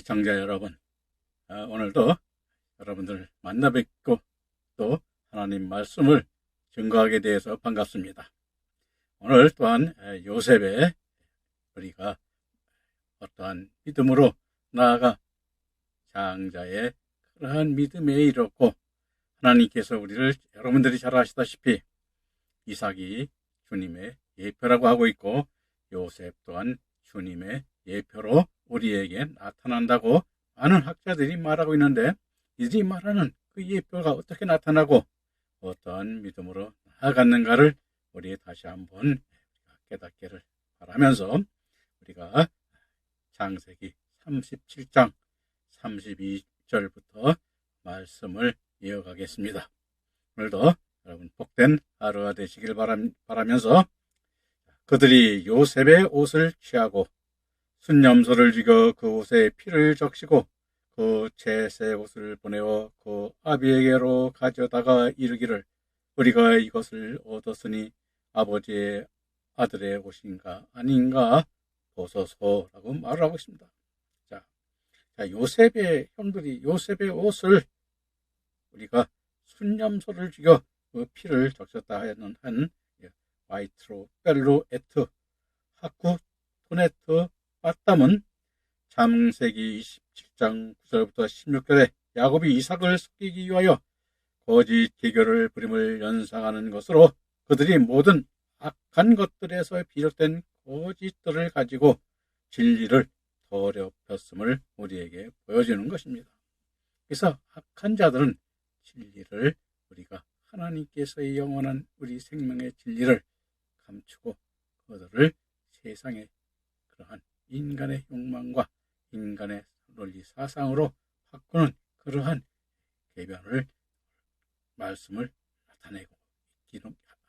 시청자 여러분, 오늘도 여러분들 만나 뵙고 또 하나님 말씀을 증거하게 되어서 반갑습니다. 오늘 또한 요셉의 우리가 어떠한 믿음으로 나아가 장자의 그러한 믿음에 이르렀고, 하나님께서 우리를 여러분들이 잘 아시다시피 이삭이 주님의 예표라고 하고 있고, 요셉 또한 주님의 예표로 우리에게 나타난다고 많은 학자들이 말하고 있는데, 이들이 말하는 그 예표가 어떻게 나타나고 어떠한 믿음으로 나아갔는가를 우리 다시 한번 깨닫기를 바라면서 우리가 창세기 37장 32절부터 말씀을 이어가겠습니다. 오늘도 여러분 복된 하루가 되시길 바라면서, 그들이 요셉의 옷을 취하고 순념소를 죽여 그 옷에 피를 적시고 그 채색 옷을 보내어 그 아비에게로 가져다가 이르기를, 우리가 이것을 얻었으니 아버지의 아들의 옷인가 아닌가 보소서라고 말을 하고 있습니다. 자, 요셉의 형들이 요셉의 옷을 우리가 순념소를 죽여 그 피를 적셨다 하는 한 와이트로 벨로 에트 하쿠 토네트 빠땀은 창세기 27장 9절부터 16절에 야곱이 이삭을 속이기 위하여 거짓 계교를 부림을 연상하는 것으로, 그들이 모든 악한 것들에서 비롯된 거짓들을 가지고 진리를 더럽혔음을 우리에게 보여주는 것입니다. 그래서 악한 자들은 진리를, 우리가 하나님께서의 영원한 우리 생명의 진리를 감추고 그들을 세상의 그러한 인간의 욕망과 인간의 논리 사상으로 바꾸는 그러한 개변을, 말씀을 나타내고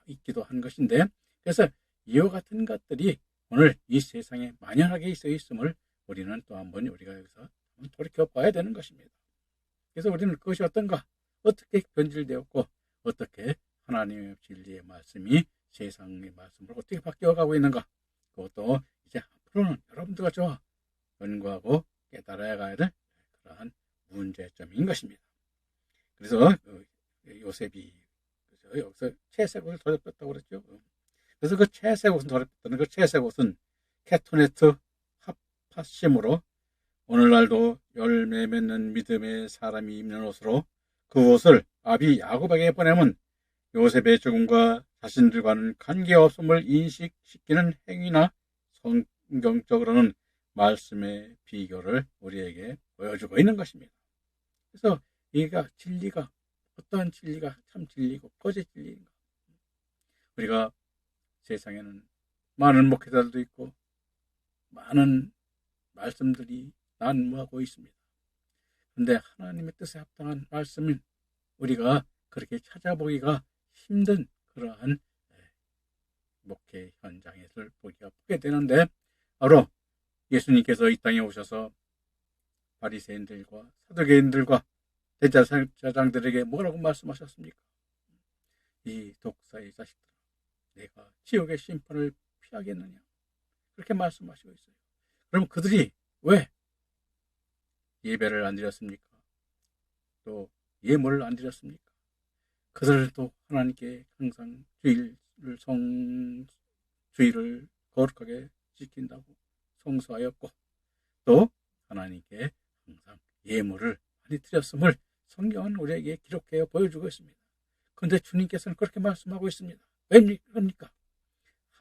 있기도 한 것인데, 그래서 이와 같은 것들이 오늘 이 세상에 만연하게 있어 있음을 우리는 또 한번 우리가 여기서 돌이켜 봐야 되는 것입니다. 그래서 우리는 그것이 어떤가, 어떻게 변질되었고 어떻게 하나님의 진리의 말씀이 세상의 말씀으로 어떻게 바뀌어가고 있는가, 그것도 이제 앞으로는 여러분들과 저와 연구하고 깨달아야 가야 될 그러한 문제점인 것입니다. 그래서 요셉이 여기서 채색 옷을 더럽혔다고 그랬죠. 그래서 그 채색 옷은 더럽혔다는 그 채색 옷은 케토네트 하파심으로 오늘날도 열매 맺는 믿음의 사람이 입는 옷으로, 그 옷을 아비 야곱에게 보내면 요셉의 죽음과 자신들과는 관계없음을 인식시키는 행위나 성경적으로는 말씀의 비교를 우리에게 보여주고 있는 것입니다. 그래서 이가 진리가 어떠한 진리가 참 진리고 거짓 진리인가, 우리가 세상에는 많은 목회자들도 있고 많은 말씀들이 난무하고 있습니다. 그런데 하나님의 뜻에 합당한 말씀은 우리가 그렇게 찾아보기가 힘든 그러한 목회 현장에서 보게 되는데, 바로 예수님께서 이 땅에 오셔서 바리새인들과 사두개인들과 대제사장들에게 뭐라고 말씀하셨습니까? 이 독사의 자식들아, 내가 지옥의 심판을 피하겠느냐, 그렇게 말씀하시고 있어요. 그럼 그들이 왜 예배를 안 드렸습니까? 또 예물을 안 드렸습니까? 그들도 하나님께 항상 주의를 거룩하게 지킨다고 성수하였고, 또 하나님께 항상 예물을 많이 드렸음을 성경은 우리에게 기록하여 보여주고 있습니다. 그런데 주님께서는 그렇게 말씀하고 있습니다. 왜입니까?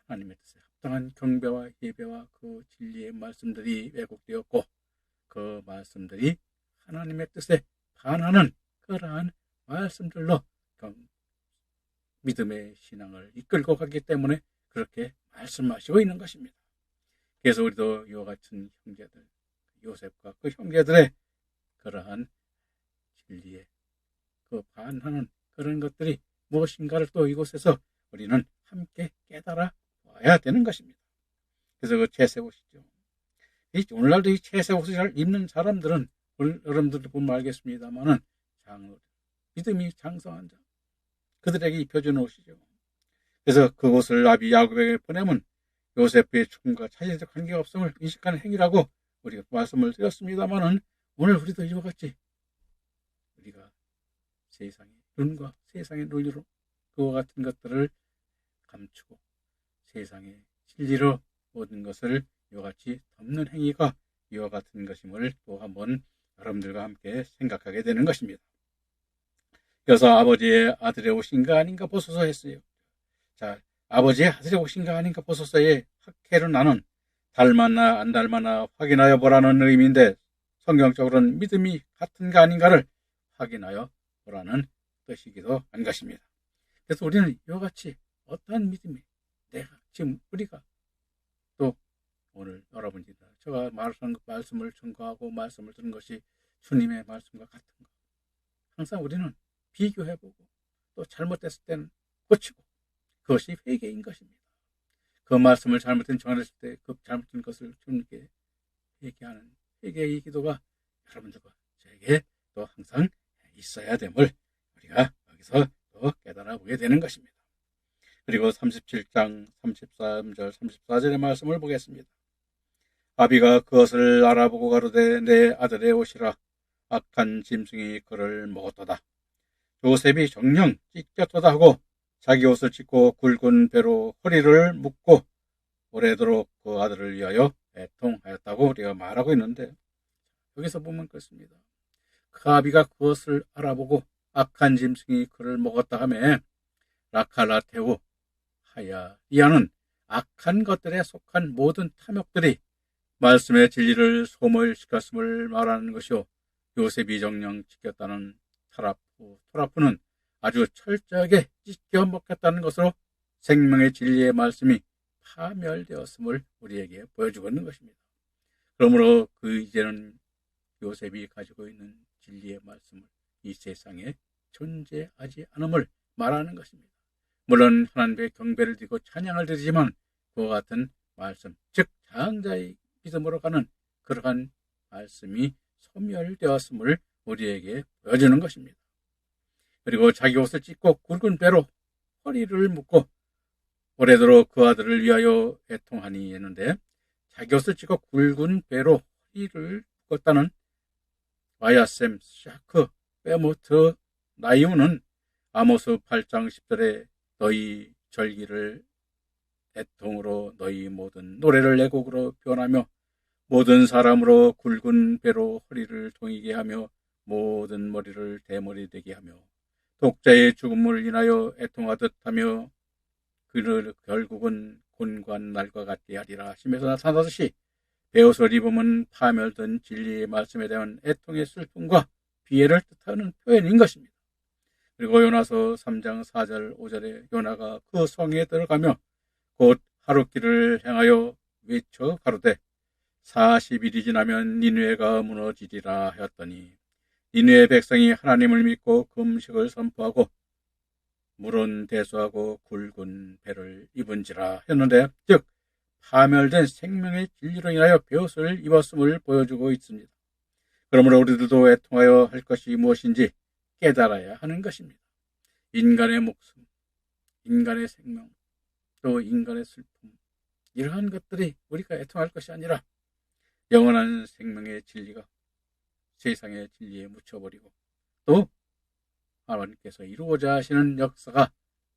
하나님의 뜻에 합당한 경배와 예배와 그 진리의 말씀들이 왜곡되었고, 그 말씀들이 하나님의 뜻에 반하는 그러한 말씀들로 믿음의 신앙을 이끌고 가기 때문에 그렇게 말씀하시고 있는 것입니다. 그래서 우리도 이와 같은 형제들, 요셉과 그 형제들의 그러한 진리에 그 반하는 그런 것들이 무엇인가를 또 이곳에서 우리는 함께 깨달아 봐야 되는 것입니다. 그래서 그 채색 옷이죠. 오늘날도 이 채색 옷을 잘 입는 사람들은 여러분들도 보면 알겠습니다만은 믿음이 장성한 자, 그들에게 입혀주는 옷이죠. 그래서 그 옷을 아비 야곱에게 보내면 요셉의 죽음과 차질적 관계가 없음을 인식하는 행위라고 우리가 말씀을 드렸습니다만은 오늘 우리도 이와 같이 우리가 세상의 눈과 세상의 논리로 그와 같은 것들을 감추고 세상의 진리로 모든 것을 이와 같이 덮는 행위가 이와 같은 것임을 또 한번 여러분들과 함께 생각하게 되는 것입니다. 그래서 아버지의 아들의 오신가 아닌가 보소서 했어요. 자, 아버지의 아들의 오신가 아닌가 보소서의 학회로 나눈 닮았나 안 닮았나 확인하여 보라는 의미인데 성경적으로는 믿음이 같은가 아닌가를 확인하여 보라는 뜻이기도 한 것입니다. 그래서 우리는 이와 같이 어떠한 믿음이 내가 지금 우리가 또 오늘 여러분들이 제가 말씀을 증거하고 말씀을 듣는 것이 주님의 말씀과 같은가 항상 우리는 비교해보고 또 잘못됐을 때는 고치고 그것이 회개인 것입니다. 그 말씀을 잘못된 정했을 때 그 잘못된 것을 주님께 회개하는 회개의 기도가 여러분들과 저에게 또 항상 있어야 됨을 우리가 여기서 또 깨달아 보게 되는 것입니다. 그리고 37장 33절 34절의 말씀을 보겠습니다. 아비가 그것을 알아보고 가로되 내 아들의 옷이라 악한 짐승이 그를 먹었도다. 요셉이 정령 찢겼도다 하고 자기 옷을 찢고 굵은 배로 허리를 묶고 오래도록 그 아들을 위하여 애통하였다고 우리가 말하고 있는데 여기서 보면 그렇습니다. 그 아비가 그것을 알아보고 악한 짐승이 그를 먹었다 하며 라칼라테우 하야리아는 악한 것들에 속한 모든 탐욕들이 말씀의 진리를 소멸시켰음을 말하는 것이요 요셉이 정령 찢겼다는 토라프는 아주 철저하게 찢겨 먹겠다는 것으로 생명의 진리의 말씀이 파멸되었음을 우리에게 보여주고 있는 것입니다. 그러므로 이제는 요셉이 가지고 있는 진리의 말씀을 이 세상에 존재하지 않음을 말하는 것입니다. 물론 하나님의 경배를 드리고 찬양을 드리지만 그와 같은 말씀, 즉 장자의 믿음으로 가는 그러한 말씀이 소멸되었음을 우리에게 보여주는 것입니다. 그리고 자기 옷을 찢고 굵은 배로 허리를 묶고 오래도록 그 아들을 위하여 애통하니 했는데 자기 옷을 찢고 굵은 배로 허리를 묶었다는 와야셈 샤크 빼모트 나이우는 아모스 8장 10절에 너희 절기를 애통으로 너희 모든 노래를 애곡으로 변하며 모든 사람으로 굵은 배로 허리를 동이게 하며 모든 머리를 대머리 되게 하며 독자의 죽음을 인하여 애통하듯 하며 그를 결국은 곤고한 날과 같게 하리라 하시면서 나타나듯이 베옷을 입으면 파멸된 진리의 말씀에 대한 애통의 슬픔과 비애를 뜻하는 표현인 것입니다. 그리고 요나서 3장 4절 5절에 요나가 그 성에 들어가며 곧 하룻길을 행하여 외쳐 가로되 40일이 지나면 니느웨가 무너지리라 하였더니 니느웨 백성이 하나님을 믿고 금식을 선포하고 물은 대수하고 굵은 배를 입은지라 했는데 즉 파멸된 생명의 진리로 인하여 베옷을 입었음을 보여주고 있습니다. 그러므로 우리들도 애통하여 할 것이 무엇인지 깨달아야 하는 것입니다. 인간의 목숨, 인간의 생명, 또 인간의 슬픔 이러한 것들이 우리가 애통할 것이 아니라 영원한 생명의 진리가 세상의 진리에 묻혀버리고 또 하나님께서 이루고자 하시는 역사가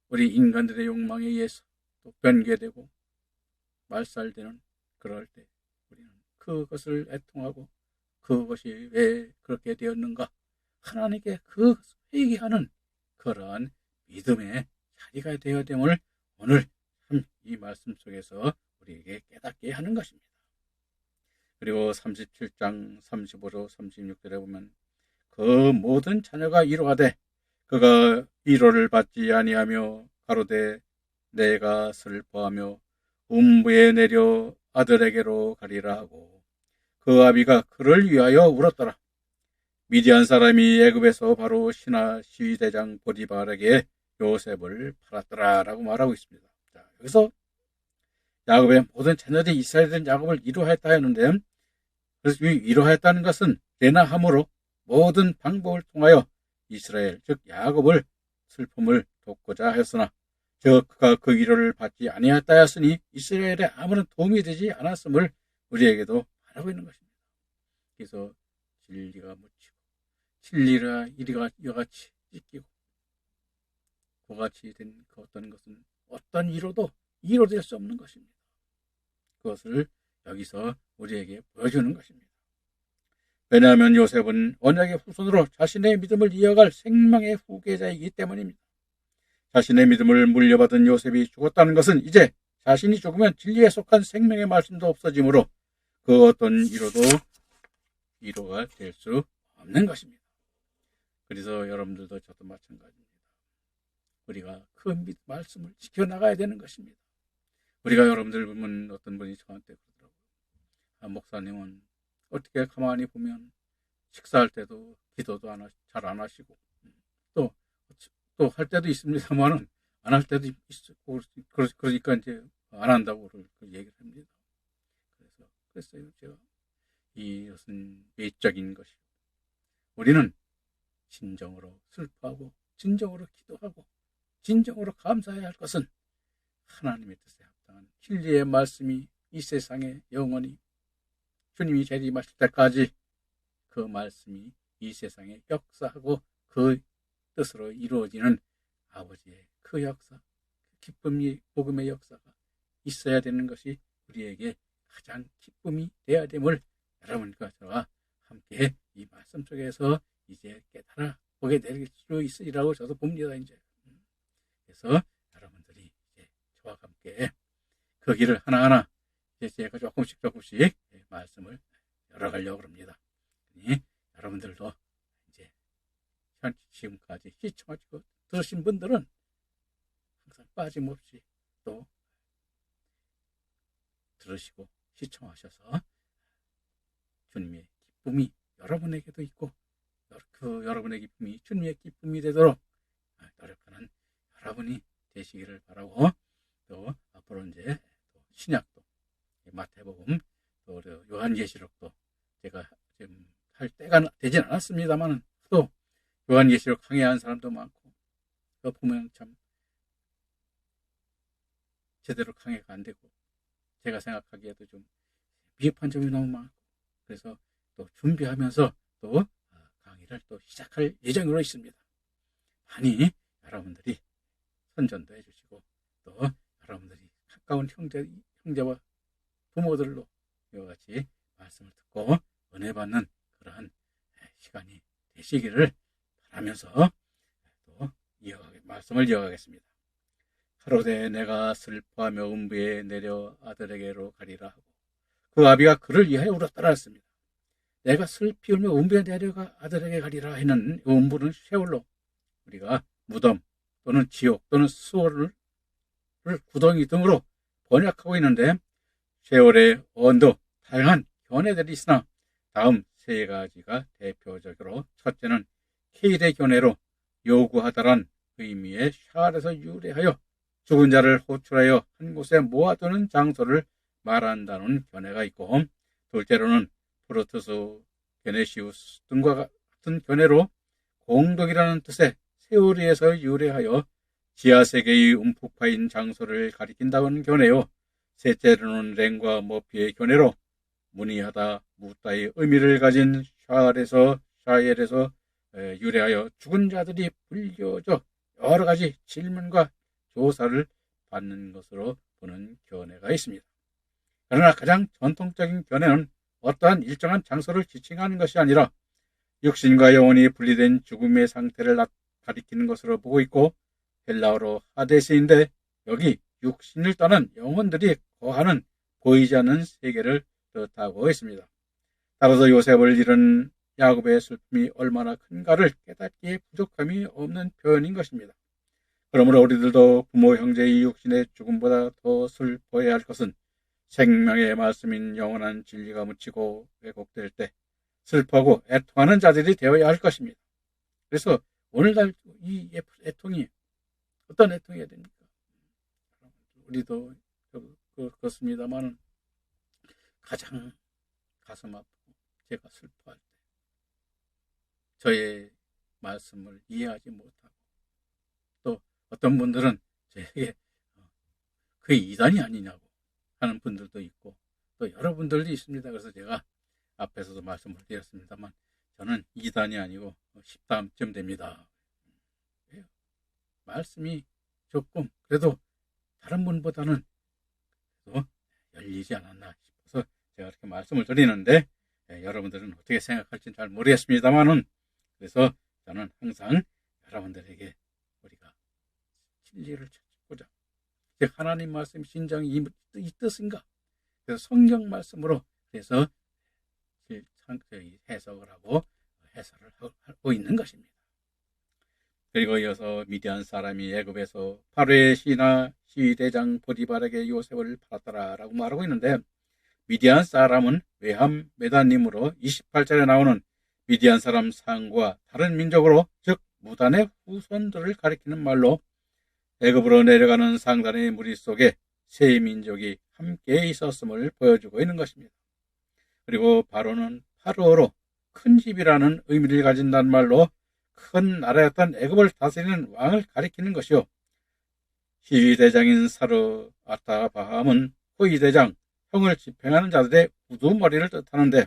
우리 인간들의 욕망에 의해서 또 변개되고 말살되는 그럴 때 우리는 그것을 애통하고 그것이 왜 그렇게 되었는가 하나님께 그 회개하는 그러한 믿음의 자리가 되어야 됨을 오늘 참 이 말씀 속에서 우리에게 깨닫게 하는 것입니다. 그리고 37장 35절 36절에 보면 그 모든 자녀가 이루하되 그가 위로를 받지 아니하며 가로되 내가 슬퍼하며 음부에 내려 아들에게로 가리라 하고 그 아비가 그를 위하여 울었더라. 미디안 사람이 애굽에서 바로 신하 시위대장 보디발에게 요셉을 팔았더라 라고 말하고 있습니다. 자, 여기서 야곱의 모든 자녀들이 이스라엘은 야곱을 위로하였다 했는데 그래서 위로하였다는 것은 레나함으로 모든 방법을 통하여 이스라엘 즉 야곱을 슬픔을 돕고자 하였으나 즉 그가 그 위로를 받지 아니하였다 하였으니 이스라엘에 아무런 도움이 되지 않았음을 우리에게도 말하고 있는 것입니다. 그래서 진리가 묻히고 진리가 이리가 여같이 찢기고 그같이 된 그 어떤 것은 어떤 이로도 이로될 수 없는 것입니다. 그것을 여기서 우리에게 보여주는 것입니다. 왜냐하면 요셉은 언약의 후손으로 자신의 믿음을 이어갈 생명의 후계자이기 때문입니다. 자신의 믿음을 물려받은 요셉이 죽었다는 것은 이제 자신이 죽으면 진리에 속한 생명의 말씀도 없어지므로 그 어떤 이로도 이로가 될 수 없는 것입니다. 그래서 여러분들도 저도 마찬가지입니다. 우리가 그 말씀을 지켜나가야 되는 것입니다. 우리가 여러분들 보면 어떤 분이 저한테 그러더라고요. 목사님은 어떻게 가만히 보면 식사할 때도 기도도 잘 안 하시고 또 할 때도 있습니다만은 안 할 때도 있고 그러니까 이제 안 한다고 얘기를 합니다. 그랬어요. 제가 이것은 외적인 것이고 우리는 진정으로 슬퍼하고 진정으로 기도하고 진정으로 감사해야 할 것은 하나님의 뜻에 합당한 진리의 말씀이 이 세상에 영원히 주님이 재림하실 때까지 그 말씀이 이 세상에 역사하고 그 뜻으로 이루어지는 아버지의 그 역사, 기쁨이 복음의 역사가 있어야 되는 것이 우리에게 가장 기쁨이 되어야 됨을 여러분과 저와 함께 이 말씀 속에서 이제 깨달아 보게 될 수 있으리라고 저도 봅니다. 이제 그래서 여러분들이 이제 저와 함께 그 길을 하나하나 이제 제가 조금씩 말씀을 열어가려고 합니다. 여러분들도 이제 지금까지 시청하시고 들으신 분들은 항상 빠짐없이 또 들으시고 시청하셔서 주님의 기쁨이 여러분에게도 있고 그 여러분의 기쁨이 주님의 기쁨이 되도록 노력하는 여러분이 되시기를 바라고 또 앞으로 이제 신약도 마태복음 또 요한계시록도 제가 지금 할 때가 되진 않았습니다만 또 요한계시록 강의한 사람도 많고 또 보면 참 제대로 강의가 안 되고 제가 생각하기에도 좀 미흡한 점이 너무 많고 그래서 또 준비하면서 또 강의를 또 시작할 예정으로 있습니다. 많이 여러분들이 선전도 해주시고 또 여러분들이 가까운 형제와 부모들로 이와 같이 말씀을 듣고 은혜 받는 그러한 시간이 되시기를 바라면서 또 말씀을 이어가겠습니다. 가로되 내가 슬퍼하며 음부에 내려 아들에게로 가리라 하고 그 아비가 그를 위하여 울었더라 했습니다. 내가 슬피 울며 음부에 내려가 아들에게 가리라 하는 음부는 셰올로 우리가 무덤 또는 지옥 또는 수월을 구덩이 등으로 번역하고 있는데 셰올의 언도 다양한 견해들이 있으나 다음 세 가지가 대표적으로 첫째는 케일의 견해로 요구하다란 의미의 샤알에서 유래하여 죽은 자를 호출하여 한 곳에 모아두는 장소를 말한다는 견해가 있고 둘째로는 프로투스, 게네시우스 등과 같은 견해로 공덕이라는 뜻의 세오리에서 유래하여 지하세계의 움푹 파인 장소를 가리킨다는 견해요. 셋째로는 랭과 머피의 견해로 문의하다, 묻다의 의미를 가진 샤엘에서 유래하여 죽은 자들이 불려져 여러 가지 질문과 조사를 받는 것으로 보는 견해가 있습니다. 그러나 가장 전통적인 견해는 어떠한 일정한 장소를 지칭하는 것이 아니라 육신과 영혼이 분리된 죽음의 상태를 가리키는 것으로 보고 있고 헬라어로 하데스인데 여기 육신을 떠난 영혼들이 거하는 보이지 않는 세계를 뜻하고 있습니다. 따라서 요셉을 잃은 야곱의 슬픔이 얼마나 큰가를 깨닫기에 부족함이 없는 표현인 것입니다. 그러므로 우리들도 부모 형제의 육신의 죽음보다 더 슬퍼해야 할 것은 생명의 말씀인 영원한 진리가 묻히고 왜곡될 때 슬퍼하고 애통하는 자들이 되어야 할 것입니다. 그래서 오늘날 이 애통이 어떤 애통이어야 됩니까? 우리도 그렇습니다만 가장 가슴 아프고 제가 슬퍼할 때 저의 말씀을 이해하지 못하고 또 어떤 분들은 저에게 그게 이단이 아니냐고 하는 분들도 있고 또 여러분들도 있습니다. 그래서 제가 앞에서도 말씀을 드렸습니다만 저는 2단이 아니고 10단쯤 됩니다. 말씀이 조금 그래도 다른 분보다는 열리지 않았나 싶어서 제가 이렇게 말씀을 드리는데 여러분들은 어떻게 생각할지는 잘 모르겠습니다만은 그래서 저는 항상 여러분들에게 우리가 진리를 찾고자 하나님 말씀 신정이 이 뜻인가 그래서 성경 말씀으로 그래서 해석을 하고 해설을 하고 있는 것입니다. 그리고 이어서 미디안 사람이 애굽에서 파로의 시나 시대장 보디발에게 요셉을 팔았더라라고 말하고 있는데 미디안 사람은 외함 메다님으로 28절에 나오는 미디안 사람 상과 다른 민족으로 즉 무단의 후손들을 가리키는 말로 애굽으로 내려가는 상단의 무리 속에 세 민족이 함께 있었음을 보여주고 있는 것입니다. 그리고 바로는 파르어로 큰 집이라는 의미를 가진다는 말로 큰 나라였던 애굽을 다스리는 왕을 가리키는 것이요. 시위대장인 사르 아타바함은 호위대장, 형을 집행하는 자들의 우두머리를 뜻하는데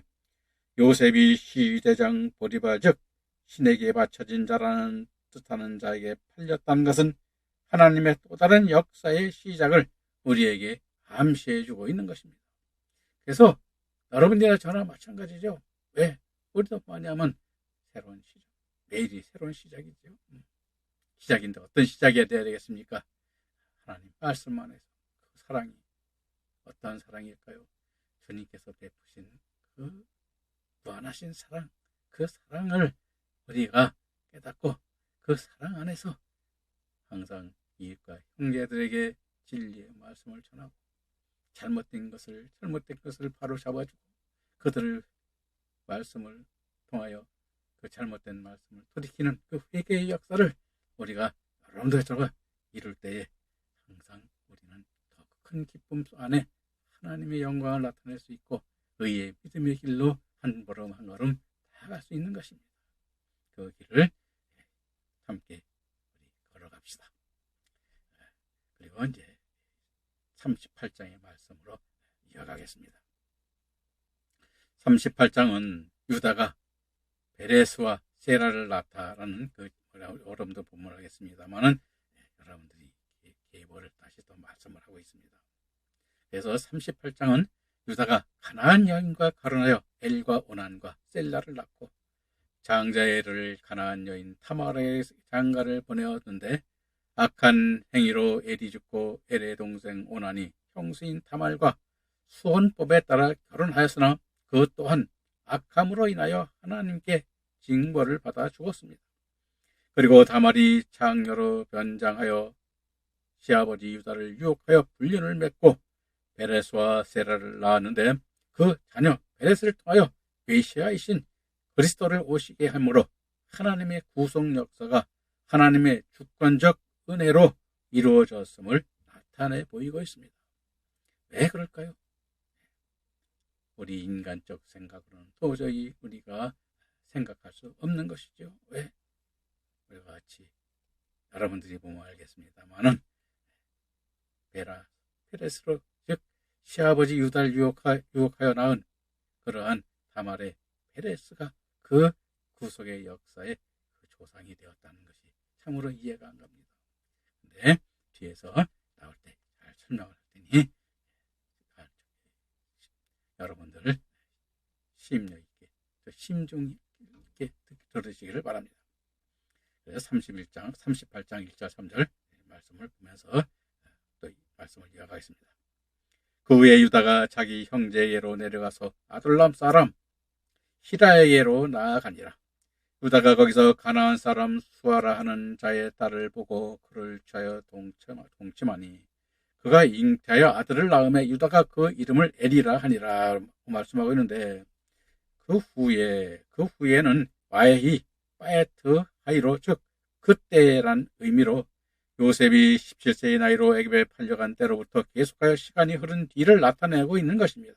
요셉이 시위대장 보디발 즉 신에게 바쳐진 자라는 뜻하는 자에게 팔렸다는 것은 하나님의 또 다른 역사의 시작을 우리에게 암시해주고 있는 것입니다. 그래서 여러분들이나 저나 마찬가지죠. 왜? 우리도 뭐냐면 새로운 시작. 매일이 새로운 시작이죠. 시작인데 어떤 시작이 되어야 되겠습니까? 하나님 말씀 안에서 그 사랑이 어떠한 사랑일까요? 주님께서 베푸신 그 무한하신 사랑, 그 사랑을 우리가 깨닫고 그 사랑 안에서 항상 이웃과 형제들에게 진리의 말씀을 전하고 잘못된 것을 바로 잡아주고 그들을 말씀을 통하여 그 잘못된 말씀을 돌이키는 그 회개의 역사를 우리가 여러분들처럼 이룰 때에 항상 우리는 더 큰 기쁨 안에 하나님의 영광을 나타낼 수 있고 의의 믿음의 길로 한 걸음 한 걸음 나아갈 수 있는 것입니다. 그 길을 함께 우리 걸어갑시다. 그리고 이제 38장의 말씀으로 이어가겠습니다. 38장은 유다가 베레스와 세라를 낳다라는 그 어름도 본문하겠습니다만은 여러분들이 계보를 다시 또 말씀을 하고 있습니다. 그래서 38장은 유다가 가나안 여인과 결혼하여 엘과 오난과 셀라를 낳고 장자애를 가나안 여인 타마르의 장가를 보내었는데 악한 행위로 엘이 죽고 엘의 동생 오난이 형수인 타말과 수혼법에 따라 결혼하였으나 그 또한 악함으로 인하여 하나님께 징벌을 받아 죽었습니다. 그리고 다말이 장녀로 변장하여 시아버지 유다를 유혹하여 불륜을 맺고 베레스와 세라를 낳았는데 그 자녀 베레스를 통하여 메시아이신 그리스도를 오시게 함으로 하나님의 구속 역사가 하나님의 주권적 은혜로 이루어졌음을 나타내 보이고 있습니다. 왜 그럴까요? 우리 인간적 생각으로는 도저히 우리가 생각할 수 없는 것이죠. 왜? 우리가 같이 여러분들이 보면 알겠습니다만은 페레스로 즉 시아버지 유다를 유혹하여 낳은 그러한 다말의 페레스가 그 구속의 역사의 그 조상이 되었다는 것이 참으로 이해가 안 갑니다. 근데 뒤에서 나올 때 잘 설명을 할 테니 여러분들 심려 있게 심중 있게 들으시기를 바랍니다. 그래서 38장 1절 3절 말씀을 보면서 또 말씀을 이어가겠습니다. 그 후에 유다가 자기 형제에게로 내려가서 아둘람 사람 히라에게로 나아가니라. 유다가 거기서 가나안 사람 수아라 하는 자의 딸을 보고 그를 취하여 동침하니 그가 잉태하여 아들을 낳음에 유다가 그 이름을 엘이라 하니라 말씀하고 있는데 그 후에는 파에트 하이로 즉 그때란 의미로 요셉이 17세의 나이로 애굽에 팔려간 때로부터 계속하여 시간이 흐른 뒤를 나타내고 있는 것입니다.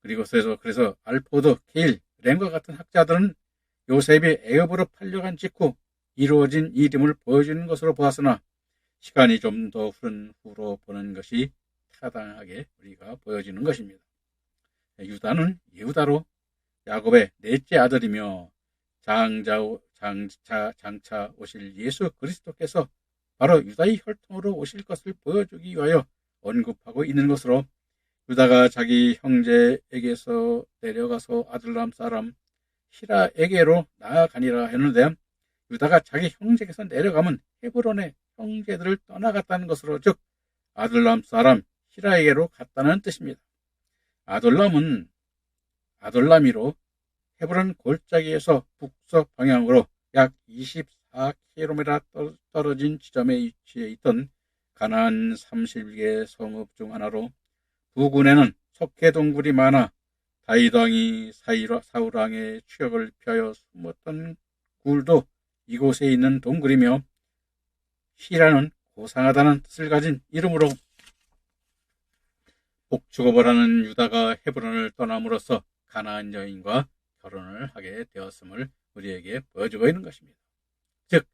그래서 알포드, 케일, 램과 같은 학자들은 요셉이 애굽으로 팔려간 직후 이루어진 이름을 보여주는 것으로 보았으나 시간이 좀 더 흐른 후로 보는 것이 타당하게 우리가 보여지는 것입니다. 유다는 예후다로 야곱의 넷째 아들이며 장차 오실 예수 그리스도께서 바로 유다의 혈통으로 오실 것을 보여주기 위하여 언급하고 있는 것으로, 유다가 자기 형제에게서 내려가서 아둘람 사람 히라에게로 나아가니라 했는데, 유다가 자기 형제에게서 내려가면 헤브론의 형제들을 떠나갔다는 것으로, 즉 아둘람 사람 히라에게로 갔다는 뜻입니다. 아둘라미로 헤브론 골짜기에서 북서 방향으로 약 24km 떨어진 지점에 위치해 있던 가나안 31개 성읍 중 하나로, 부근에는 석회 동굴이 많아 다윗 왕이 사울 왕의 추격을 피하여 숨었던 굴도 이곳에 있는 동굴이며, 히라는 고상하다는 뜻을 가진 이름으로, 복축업을 하는 유다가 헤브론을 떠남으로써 가나안 여인과 결혼을 하게 되었음을 우리에게 보여주고 있는 것입니다. 즉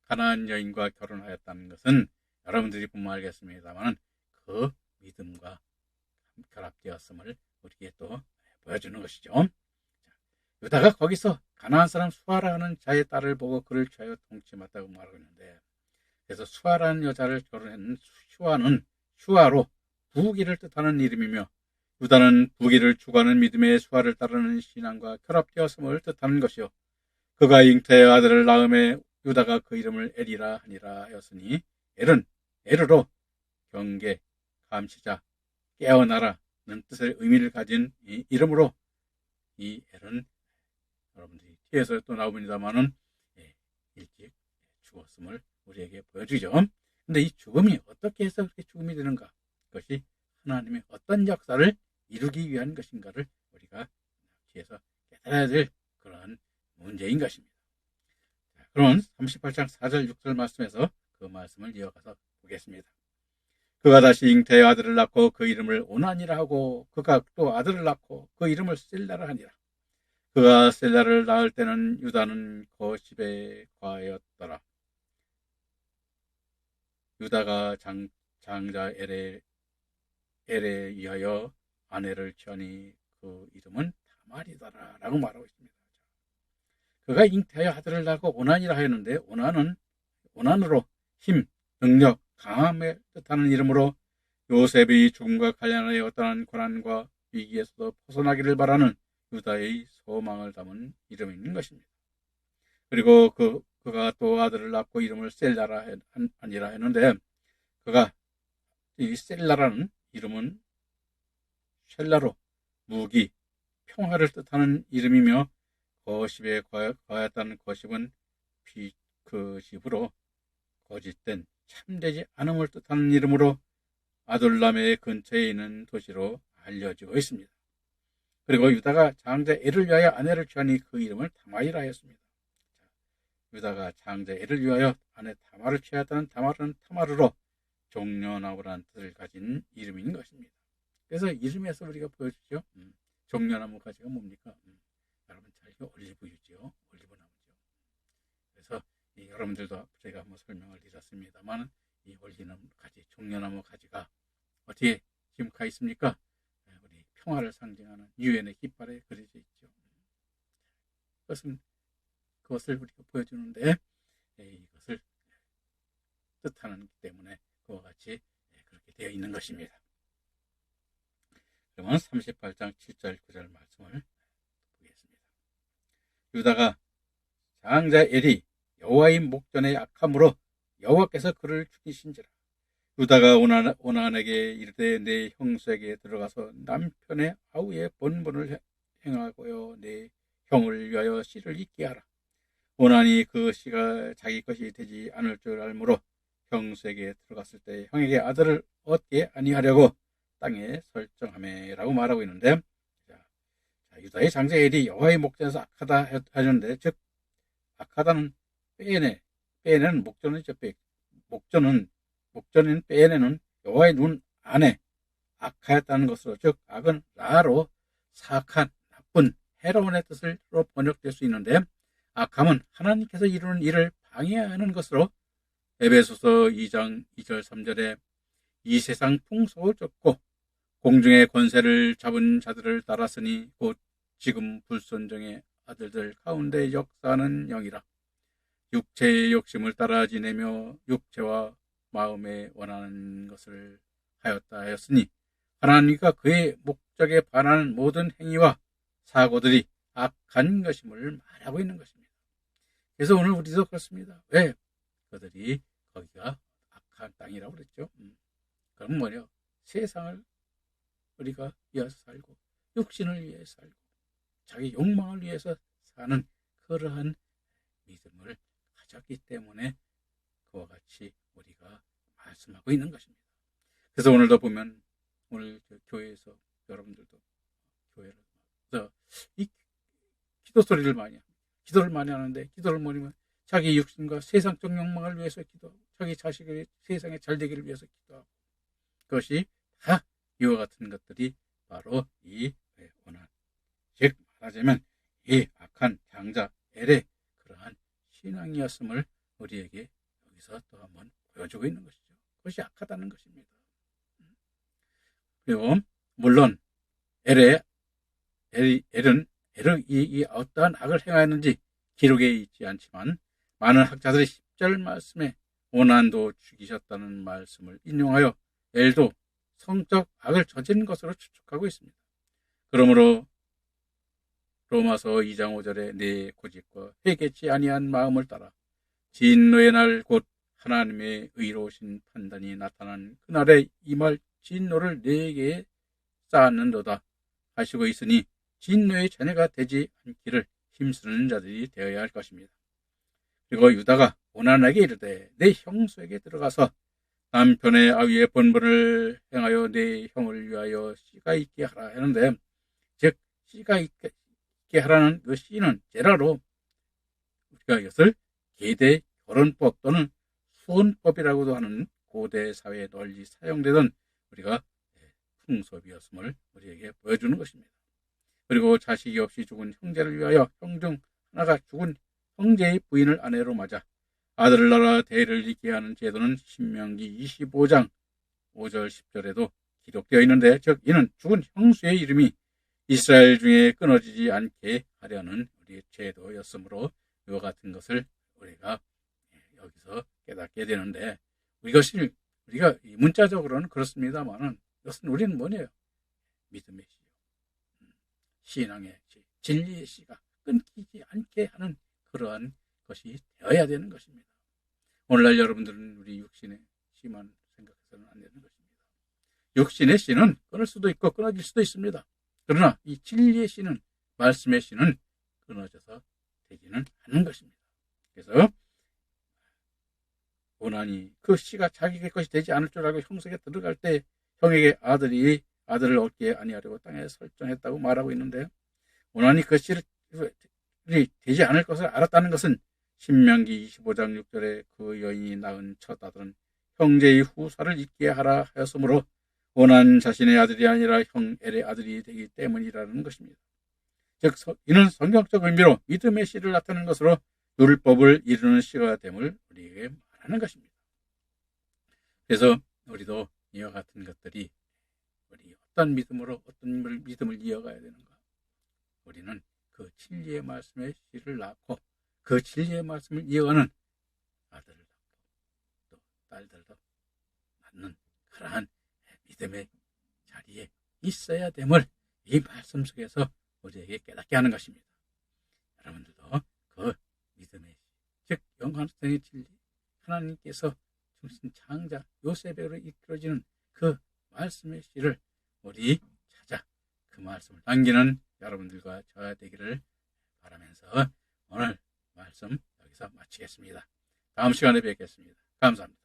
가나안 여인과 결혼하였다는 것은 여러분들이 보면 알겠습니다만 그 믿음과 결합되었음을 우리에게 또 보여주는 것이죠. 유다가 거기서 가나안 사람 수아라는 자의 딸을 보고 그를 취하여 통치했다고 말하고 있는데, 그래서 수아라는 여자를 결혼한 슈아로 부귀를 뜻하는 이름이며, 유다는 부귀를 추구하는 믿음의 수아를 따르는 신앙과 결합되었음을 뜻하는 것이요, 그가 잉태의 아들을 낳음에 유다가 그 이름을 엘이라 하니라 하였으니, 엘은 에르로 경계, 감시자, 깨어나라는 뜻의 의미를 가진 이 이름으로, 이 엘은 여러분들이 뒤에서 또 나옵니다만은 일찍 죽었음을 우리에게 보여주죠. 근데 이 죽음이 어떻게 해서 그렇게 죽음이 되는가? 그것이 하나님의 어떤 역사를 이루기 위한 것인가를 우리가 뒤에서 깨달아야 될 그런 문제인 것입니다. 그럼 38장 4절 6절 말씀에서 그 말씀을 이어가서 보겠습니다. 그가 다시 잉태의 아들을 낳고 그 이름을 오난이라 하고, 그가 또 아들을 낳고 그 이름을 셀라라 하니라. 그가 셀라를 낳을 때는 유다는 거십에 과하였더라. 유다가 장자 엘에 위하여 아내를 취하니 그 이름은 다말이더라 라고 말하고 있습니다. 그가 잉태하여 아들을 낳고 오난이라 하였는데, 오난으로 힘, 능력, 강함을 뜻하는 이름으로, 요셉이 죽음과 관련하여 어떠한 고난과 위기에서도 벗어나기를 바라는 유다의 소망을 담은 이름인 것입니다. 그리고 그가 또 아들을 낳고 이름을 셀라라 아니라 했는데, 이 셀라라는 이름은 셀라로 무기, 평화를 뜻하는 이름이며, 거십에 과했다는 거십은 비거십으로 거짓된 참되지 않음을 뜻하는 이름으로 아둘람의 근처에 있는 도시로 알려지고 있습니다. 그리고 유다가 장자 엘을 위하여 아내를 취하니 그 이름을 다말이라 하였습니다. 유다가 장자 엘을 위하여 아내 다말을 취하였다는 다말은 타마르로 종려나무라는 뜻을 가진 이름인 것입니다. 그래서 이름에서 우리가 보여주죠. 종려나무 가지가 뭡니까? 여러분 잘 알죠? 올리브유죠. 올리브나무죠. 그래서 여러분들도 제가 한번 설명을 드렸습니다만, 이 올리브나무 가지, 종려나무 가지가 어떻게 지금 가 있습니까? 우리 평화를 상징하는 유엔의 깃발에 그려져 있죠. 그것을 우리가 보여주는데, 이것을 뜻하는 때문에 그와 같이 그렇게 되어 있는 것입니다. 그러면 38장 7절 9절 말씀을 보겠습니다. 유다가 장자 엘이 여호와의 목전에 악함으로 여호와께서 그를 죽이신지라. 유다가 오난에게 이르되 내 형수에게 들어가서 남편의 아우의 번번을 행하고요 내 형을 위하여 씨를 잇게 하라. 오난이 그 씨가 자기 것이 되지 않을 줄 알므로 형수에게 들어갔을 때 형에게 아들을 얻게 아니하려고 땅에 설정하매라고 말하고 있는데, 유다의 장자 엘이 여호와의 목전에서 악하다 하셨는데, 즉 악하다는 빼내는 목전이죠. 목전인 빼내는 여호와의 눈 안에 악하였다는 것으로, 즉 악은 라로 사악한, 나쁜, 해로운의 뜻으로 번역될 수 있는데, 악함은 하나님께서 이루는 일을 방해하는 것으로, 에베소서 2장 2절 3절에 이 세상 풍속을 쫓고 공중의 권세를 잡은 자들을 따랐으니 곧 지금 불순종의 아들들 가운데 역사하는 영이라. 육체의 욕심을 따라 지내며 육체와 마음에 원하는 것을 하였다 하였으니 하나님과 그의 목적에 반하는 모든 행위와 사고들이 악한 것임을 말하고 있는 것입니다. 그래서 오늘 우리도 그렇습니다. 왜? 그들이 거기가 악한 땅이라고 그랬죠. 그럼 뭐냐? 세상을 우리가 위해서 살고 육신을 위해서 살고 자기 욕망을 위해서 사는 그러한 믿음을 가졌기 때문에 그와 같이 우리가 말씀하고 있는 것입니다. 그래서 오늘도 보면 오늘 교회에서 여러분들도 교회를 이 기도 소리를 많이 합니다. 기도를 많이 하는데 기도를 뭐냐면 자기 육신과 세상적 욕망을 위해서 기도하고 자기 자식의 세상에 잘 되기를 위해서 기도하고 그것이 다 이와 같은 것들이 바로 이 원한 즉 말하자면 이 악한 장자 엘의 그러한 신앙이었음을 우리에게 여기서 또 한번 보여주고 있는 것이죠. 그것이 악하다는 것입니다. 그리고 물론 엘은 이 어떠한 악을 행하였는지 기록에 있지 않지만 많은 학자들이 10절 말씀에 오난도 죽이셨다는 말씀을 인용하여 엘도 성적 악을 저지른 것으로 추측하고 있습니다. 그러므로 로마서 2장 5절에 내 고집과 회개치 아니한 마음을 따라 진노의 날 곧 하나님의 의로우신 판단이 나타난 그날에 임할 진노를 내게 쌓았는도다 하시고 있으니 진노의 자녀가 되지 않기를 힘쓰는 자들이 되어야 할 것입니다. 그리고 유다가 오난에게 이르되 내 형수에게 들어가서 남편의 아위의 번번을 행하여 내 형을 위하여 씨가 있게 하라 하는데 즉 씨가 있게 하라는 그 씨는 제라로 우리가 이것을 계대 결혼법 또는 수혼법이라고도 하는 고대 사회에 널리 사용되던 우리가 풍습이었음을 우리에게 보여주는 것입니다. 그리고 자식이 없이 죽은 형제를 위하여 형 중 하나가 죽은 형제의 부인을 아내로 맞아 아들을 낳아 대를 잇게 하는 제도는 신명기 25장 5절 10절에도 기록되어 있는데 즉 이는 죽은 형수의 이름이 이스라엘 중에 끊어지지 않게 하려는 우리의 제도였으므로 이와 같은 것을 우리가 여기서 깨닫게 되는데 우리가 문자적으로는 그렇습니다만은 이것은 우리는 뭐냐요? 믿음의 씨, 신앙의 씨, 진리의 씨가 끊기지 않게 하는 그러한 것이 되어야 되는 것입니다. 오늘날 여러분들은 우리 육신의 씨만 생각해서는 안 되는 것입니다. 육신의 씨는 끊을 수도 있고 끊어질 수도 있습니다. 그러나 이 진리의 씨는 말씀의 씨는 끊어져서 되지는 않는 것입니다. 그래서 오난이 그 씨가 자기의 것이 되지 않을 줄 알고 형석에 들어갈 때 형에게 아들을 얻게 아니하려고 땅에 설정했다고 말하고 있는데 오난이 그 씨를 되지 않을 것을 알았다는 것은 신명기 25장 6절에 그 여인이 낳은 첫 아들은 형제의 후사를 잇게 하라 하였으므로 오난 자신의 아들이 아니라 형 엘의 아들이 되기 때문이라는 것입니다. 즉 이는 성경적 의미로 믿음의 씨를 나타내는 것으로 율법을 이루는 씨가 됨을 우리에게 말하는 것입니다. 그래서 우리도 이와 같은 것들이 우리 어떤 믿음으로 어떤 믿음을 이어가야 되는가? 우리는 그 진리의 말씀의 씨를 낳고 그 진리의 말씀을 이어가는 아들을 낳고 또 딸들도 낳는 그러한 믿음의 자리에 있어야 됨을 이 말씀 속에서 우리에게 깨닫게 하는 것입니다. 여러분들도 그 믿음의 즉 영광성의 진리 하나님께서 중심 창자 요셉으로 이끌어지는 그 말씀의 씨를 우리 찾아 그 말씀을 남기는 여러분들과 저야 되기를 바라면서 오늘 말씀 여기서 마치겠습니다. 다음 시간에 뵙겠습니다. 감사합니다.